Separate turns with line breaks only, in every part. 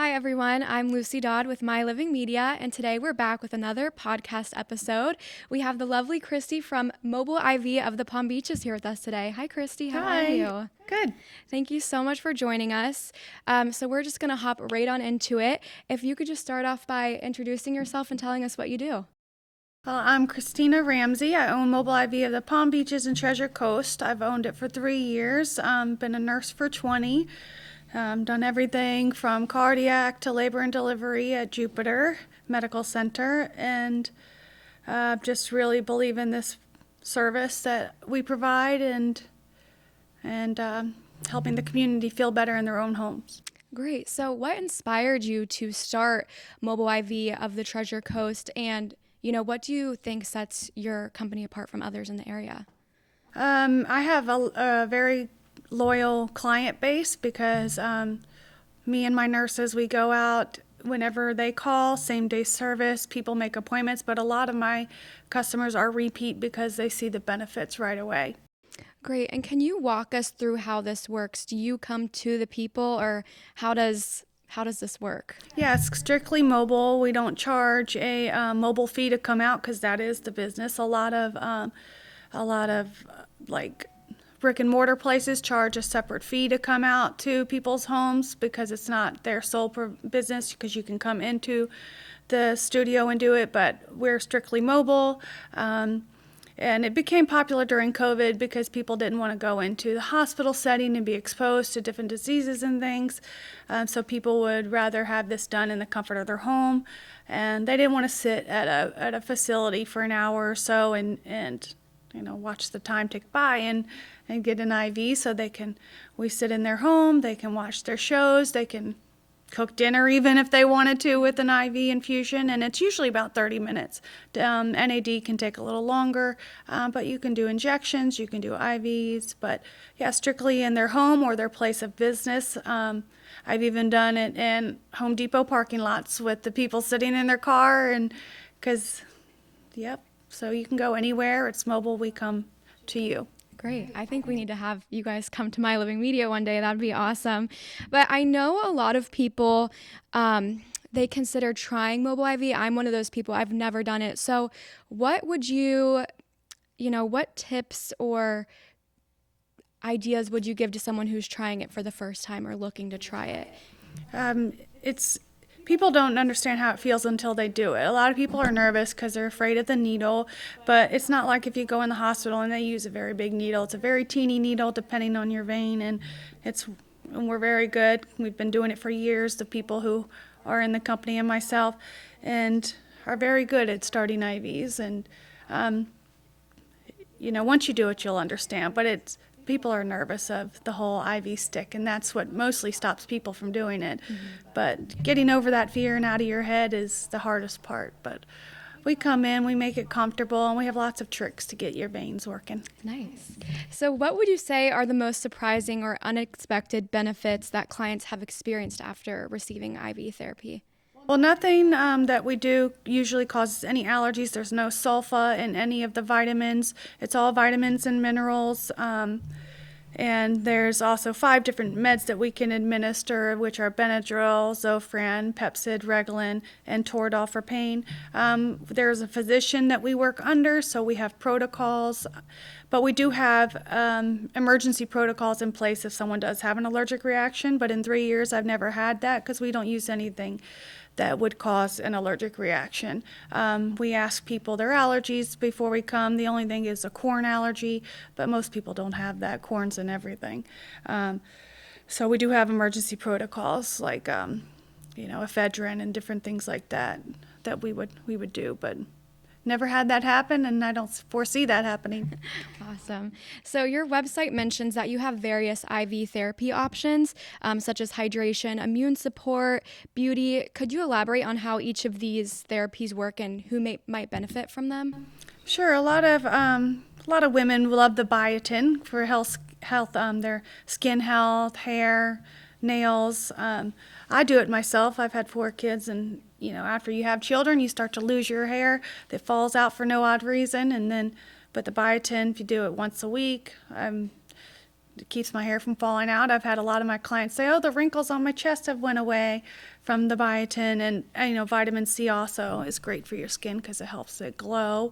Hi, everyone. I'm Lucy Dodd with My Living Media, and today we're back with another podcast episode. We have the lovely Kristi from Mobile IV of the Palm Beaches here with us today. Hi, Kristi. How are you?
Good.
Thank you so much for joining us. So we're just going to hop right on into it. If you could just start off by introducing yourself and telling us what you do.
Well, I'm Christina Ramsey. I own Mobile IV of the Palm Beaches and Treasure Coast. I've owned it for 3 years. Been a nurse for 20. Done everything from cardiac to labor and delivery at Jupiter Medical Center, and just really believe in this service that we provide and helping the community feel better in their own homes.
Great. So what inspired you to start Mobile IV of the Treasure Coast, and what do you think sets your company apart from others in the area?
I have a very loyal client base because me and my nurses, we go out whenever they call, same day service, people make appointments, but a lot of my customers are repeat because they see the benefits right away.
Great. And can you walk us through how this works? Do you come to the people, or how does this work?
Yeah, it's strictly mobile. We don't charge a mobile fee to come out because that is the business. A lot of like brick and mortar places charge a separate fee to come out to people's homes because it's not their sole business, because you can come into the studio and do it, but we're strictly mobile. And it became popular during COVID because people didn't want to go into the hospital setting and be exposed to different diseases and things. So people would rather have this done in the comfort of their home, and they didn't want to sit at a facility for an hour or so and watch the time tick by and get an IV. So we sit in their home, they can watch their shows, they can cook dinner even if they wanted to with an IV infusion, and it's usually about 30 minutes. NAD can take a little longer, but you can do injections, you can do IVs, but yeah, strictly in their home or their place of business. I've even done it in Home Depot parking lots with the people sitting in their car, and so you can go anywhere. It's mobile, we come to you.
Great. I think we need to have you guys come to My Living Media one day. That'd be awesome. But I know a lot of people, they consider trying Mobile IV. I'm one of those people. I've never done it. So what would what tips or ideas would you give to someone who's trying it for the first time or looking to try it?
People don't understand how it feels until they do it. A lot of people are nervous because they're afraid of the needle, but it's not like if you go in the hospital and they use a very big needle. It's a very teeny needle depending on your vein, and we're very good. We've been doing it for years, the people who are in the company and myself, and are very good at starting IVs. And once you do it, you'll understand, but people are nervous of the whole IV stick, and that's what mostly stops people from doing it. Mm-hmm. But getting over that fear and out of your head is the hardest part. But we come in, we make it comfortable, and we have lots of tricks to get your veins working.
Nice. So what would you say are the most surprising or unexpected benefits that clients have experienced after receiving IV therapy?
Well, nothing that we do usually causes any allergies. There's no sulfa in any of the vitamins. It's all vitamins and minerals. And there's also 5 different meds that we can administer, which are Benadryl, Zofran, Pepcid, Reglan, and Toradol for pain. There's a physician that we work under, so we have protocols. But we do have emergency protocols in place if someone does have an allergic reaction. But in 3 years, I've never had that because we don't use anything that would cause an allergic reaction. We ask people their allergies before we come. The only thing is a corn allergy, but most people don't have that. Corn's in everything. So we do have emergency protocols like ephedrine and different things like that we would do, but never had that happen, and I don't foresee that happening.
Awesome. So your website mentions that you have various IV therapy options, such as hydration, immune support, beauty. Could you elaborate on how each of these therapies work and who might benefit from them?
Sure. A lot of women love the biotin for health, their skin health, hair, nails. I do it myself. I've had 4 kids, and after you have children, you start to lose your hair that falls out for no odd reason. But the biotin, if you do it once a week, It keeps my hair from falling out. I've had a lot of my clients say, oh, the wrinkles on my chest have went away from the biotin. And vitamin C also is great for your skin because it helps it glow.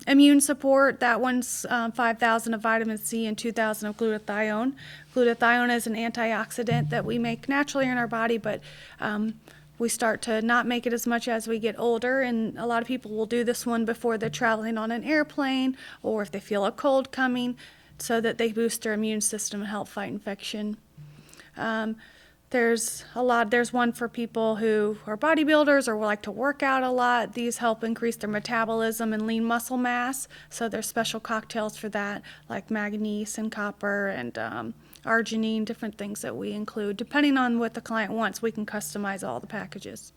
Immune support, that one's 5,000 of vitamin C and 2,000 of glutathione. Glutathione is an antioxidant that we make naturally in our body, but we start to not make it as much as we get older, and a lot of people will do this one before they're traveling on an airplane or if they feel a cold coming, so that they boost their immune system and help fight infection. There's one for people who are bodybuilders or like to work out a lot. These help increase their metabolism and lean muscle mass, so there's special cocktails for that, like manganese and copper and arginine, different things that we include. Depending on what the client wants, we can customize all the packages.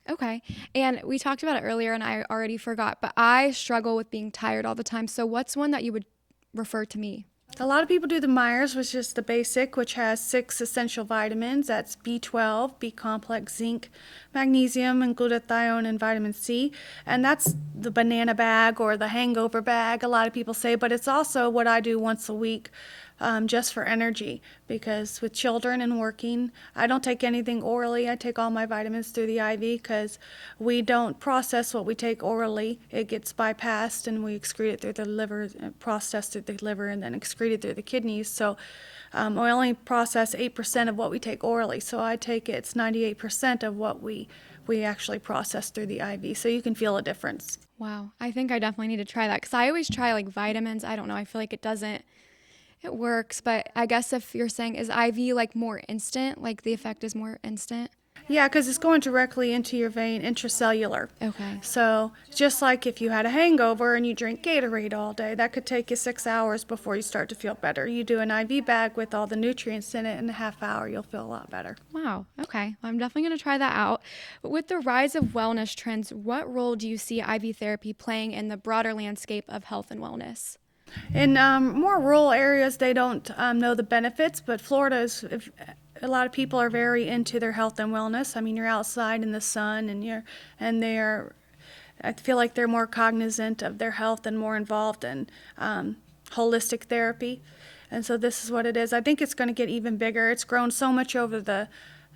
Okay. And we talked about it earlier and I already forgot, but I struggle with being tired all the time. So what's one that you would refer to me?
A lot of people do the Myers, which is the basic, which has 6 essential vitamins. That's B12, B complex, zinc, magnesium, and glutathione, and vitamin C. And that's the banana bag or the hangover bag, a lot of people say, but it's also what I do once a week. Just for energy, because with children and working, I don't take anything orally. I take all my vitamins through the IV because we don't process what we take orally. It gets bypassed and we excrete it through the liver, processed through the liver, and then excreted through the kidneys. So we only process 8% of what we take orally. So I take it's 98% of what we actually process through the IV. So you can feel a difference.
Wow. I think I definitely need to try that because I always try like vitamins. I don't know. I feel like it works, but I guess if you're saying is IV like more instant, like the effect is more instant?
Yeah, because it's going directly into your vein, intracellular.
Okay.
So just like if you had a hangover and you drink Gatorade all day, that could take you 6 hours before you start to feel better. You do an IV bag with all the nutrients in it in a half hour, you'll feel a lot better.
Wow. Okay. Well, I'm definitely going to try that out. But with the rise of wellness trends, what role do you see IV therapy playing in the broader landscape of health and wellness?
In more rural areas, they don't know the benefits, but Florida a lot of people are very into their health and wellness. I mean, you're outside in the sun, I feel like they're more cognizant of their health and more involved in holistic therapy. And so this is what it is. I think it's going to get even bigger. It's grown so much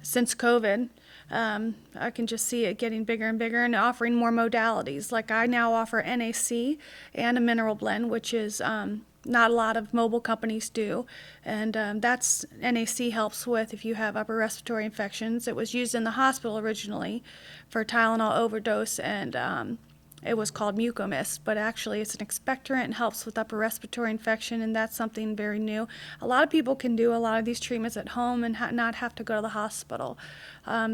since COVID. I can just see it getting bigger and bigger and offering more modalities. Like I now offer NAC and a mineral blend, which is not a lot of mobile companies do. And that's NAC helps with if you have upper respiratory infections. It was used in the hospital originally for Tylenol overdose, and it was called Mucomist, but actually it's an expectorant and helps with upper respiratory infection, and that's something very new. A lot of people can do a lot of these treatments at home and not have to go to the hospital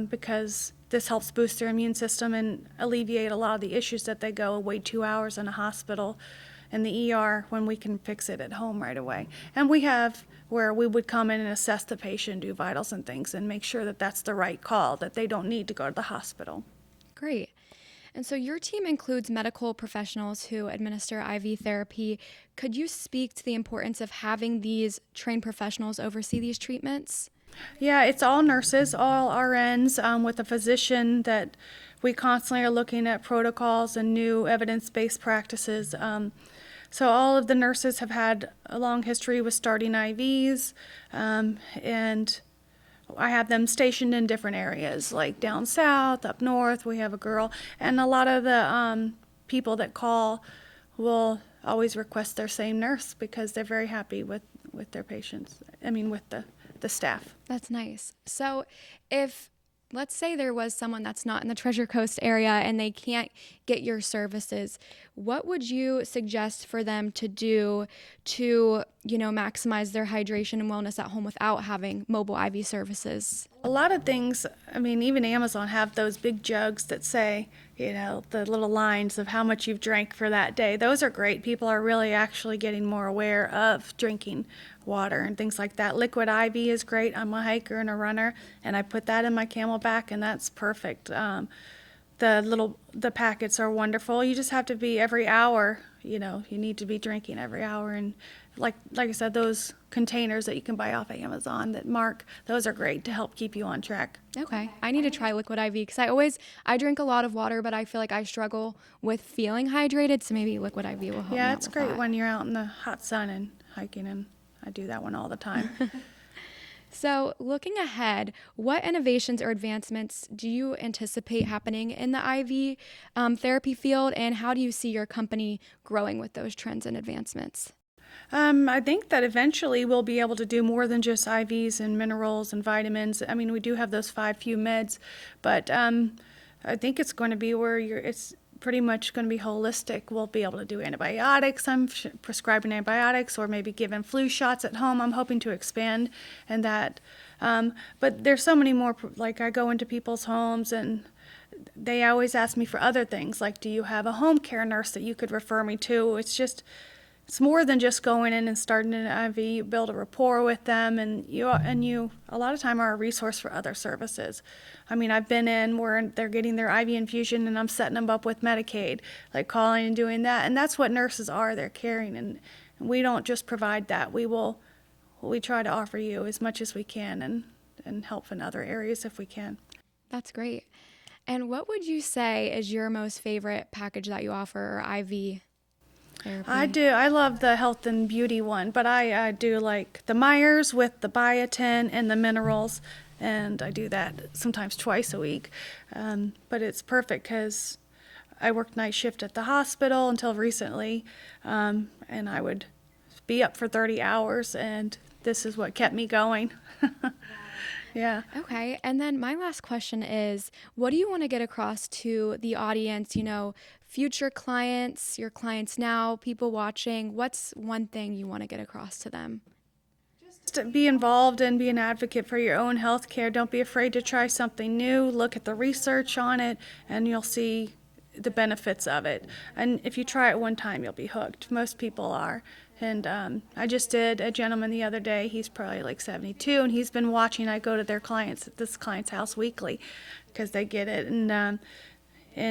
because this helps boost their immune system and alleviate a lot of the issues that they go wait 2 hours in a hospital in the ER when we can fix it at home right away. And we have where we would come in and assess the patient, do vitals and things, and make sure that that's the right call, that they don't need to go to the hospital.
Great. And so your team includes medical professionals who administer IV therapy. Could you speak to the importance of having these trained professionals oversee these treatments?
Yeah, it's all nurses, all RNs, with a physician that we constantly are looking at protocols and new evidence-based practices. So all of the nurses have had a long history with starting IVs, and I have them stationed in different areas, like down south, up north. We have a girl, and a lot of the people that call will always request their same nurse because they're very happy with their patients. I mean, with the staff.
That's nice. So if, let's say there was someone that's not in the Treasure Coast area and they can't get your services, what would you suggest for them to do to, maximize their hydration and wellness at home without having mobile IV services?
A lot of things, I mean, even Amazon have those big jugs that say, the little lines of how much you've drank for that day. Those are great. People are really actually getting more aware of drinking water and things like that. Liquid IV is great. I'm a hiker and a runner, and I put that in my Camelback, and that's perfect. The packets are wonderful. You just have to be every hour, you need to be drinking every hour. And like I said, those containers that you can buy off of Amazon that mark, those are great to help keep you on track.
Okay. I need to try liquid IV because I drink a lot of water, but I feel like I struggle with feeling hydrated. So maybe liquid IV will help me
Yeah,
out
it's
with
great
that.
when you're out in the hot sun and hiking, and I do that one all the time.
So, looking ahead, what innovations or advancements do you anticipate happening in the IV therapy field, and how do you see your company growing with those trends and advancements?
I think that eventually we'll be able to do more than just IVs and minerals and vitamins. I mean, we do have those 5 few meds, but I think it's going to be where it's pretty much going to be holistic. We'll be able to do antibiotics. I'm prescribing antibiotics, or maybe giving flu shots at home. I'm hoping to expand in that. But there's so many more, like I go into people's homes and they always ask me for other things, like, do you have a home care nurse that you could refer me to? It's more than just going in and starting an IV. You build a rapport with them, and you a lot of time are a resource for other services. I mean, I've been in where they're getting their IV infusion, and I'm setting them up with Medicaid, like calling and doing that. And that's what nurses are. They're caring, and we don't just provide that. We try to offer you as much as we can, and help in other areas if we can.
That's great. And what would you say is your most favorite package that you offer, or IV therapy?
I do. I love the health and beauty one, but I do like the Myers with the biotin and the minerals, and I do that sometimes twice a week. But it's perfect because I worked night shift at the hospital until recently, and I would be up for 30 hours, and this is what kept me going. Yeah.
Okay. And then my last question is, what do you want to get across to the audience, future clients, your clients now, people watching? What's one thing you want to get across to them?
Just be involved and be an advocate for your own health care. Don't be afraid to try something new. Look at the research on it, and you'll see the benefits of it. And if you try it one time, you'll be hooked. Most people are. And I just did a gentleman the other day. He's probably like 72, and he's been watching. I go to this client's house weekly because they get it. And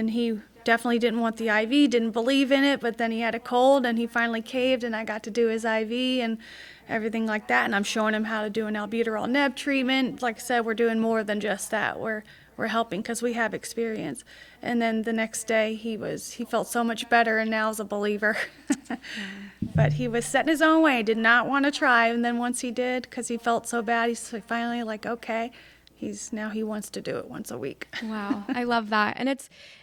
he definitely didn't want the IV, didn't believe in it, but then he had a cold, and he finally caved, and I got to do his IV and everything like that. And I'm showing him how to do an albuterol neb treatment. Like I said, we're doing more than just that. We're helping because we have experience. And then the next day he felt so much better, and now is a believer. But he was set in his own way, did not want to try. And then once he did, because he felt so bad, he's finally like, okay, he wants to do it once a week.
Wow. I love that. And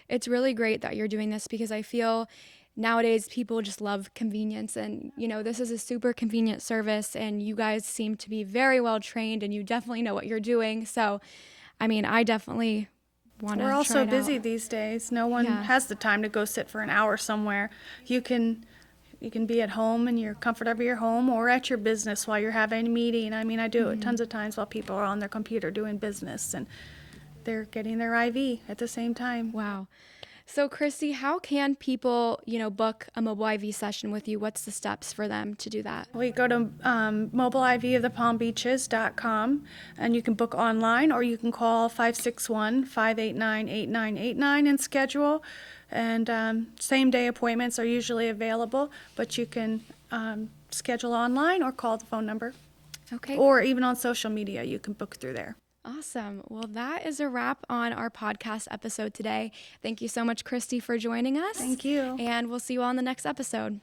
it's really great that you're doing this, because I feel nowadays people just love convenience, and this is a super convenient service, and you guys seem to be very well trained, and you definitely know what you're doing. So I mean, I definitely want to try it out.
We're all so busy these days. No one has the time to go sit for an hour somewhere. You can be at home in your comfort of your home, or at your business while you're having a meeting. I mean, I do it tons of times while people are on their computer doing business, and they're getting their IV at the same time.
Wow. So, Kristi, how can people, book a mobile IV session with you? What's the steps for them to do that?
We go to mobileivofthepalmbeaches.com, and you can book online, or you can call 561-589-8989 and schedule. And same-day appointments are usually available, but you can schedule online or call the phone number.
Okay.
Or even on social media, you can book through there.
Awesome. Well, that is a wrap on our podcast episode today. Thank you so much, Kristi, for joining us.
Thank you.
And we'll see you all in the next episode.